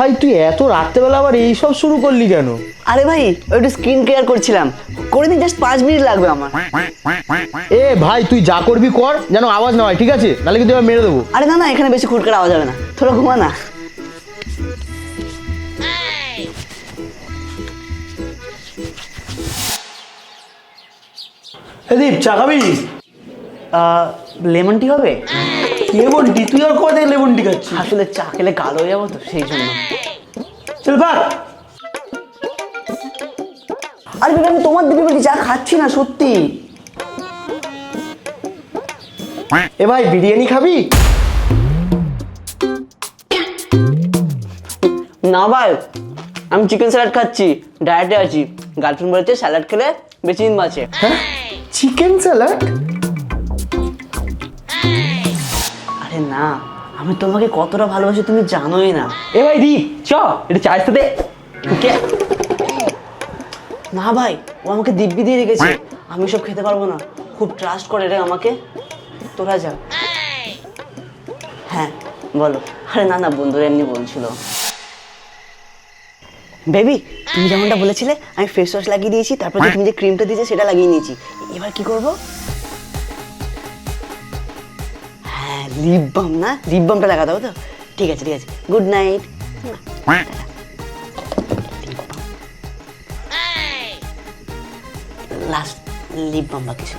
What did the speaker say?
ভাই তুই এত রাত্রেবেলা আবার এইসব শুরু করলি কেন? আরে ভাই একটু স্কিন কেয়ার করছিলাম, করে দিন, জাস্ট 5 মিনিট লাগবে আমার। এ ভাই তুই যা করবি কর, যেন আওয়াজ না হয়, ঠিক আছে? নাহলে কিন্তু এবার মেরে দেবো। আরে না না, এখানে বেশি খুটকার আওয়াজ হবে না, তোরা ঘুমা না। দীপ চা খাবি? লেমন টি হবে? Lemon tea? তুই আর কবে থেকে লেমন টি খাচ্ছিস? আসলে চা খেলে কালো হয়ে যাবো তো, সেই জন্য। চল ভাগ। আরে বেবি, আমি তোমার দিদি বলছি, চা খাচ্ছি না সত্যি। এ ভাই বিরিয়ানি খাবি? না ভাই, আমি চিকেন স্যালাড খাচ্ছি, ডায়েটে আছি। গার্লফ্রেন্ড বলেছে স্যালাড খেলে বেশি দিন বাঁচে। হ্যাঁ, চিকেন স্যালাড? আরে না, আমি তোমাকে কতটা ভালোবাসি তুমি জানোই না। এ ভাই দি চ, এটা চায়ের সাথে। কে? না ভাই, ও আমাকে দিব্যি দিয়ে রেখেছে, আমি সব খেতে পারবো না। খুব ট্রাস্ট করে রে আমাকে। তোরা যা। হ্যাঁ বলো। আরে না না, বন্ধুরা এমনি বলছিল। বেবি, তুমি যেমনটা বলেছিলে আমি ফেস ওয়াশ লাগিয়ে দিয়েছি, তারপর তুমি যে ক্রিমটা দিয়েছে সেটা লাগিয়ে নিয়েছি। এবার কি করব? হ্যাঁ, লিপ বাম না, লিপ বামটা লাগাতে হবে তো। ঠিক আছে ঠিক আছে, good night. Last lip balm বা কিছু।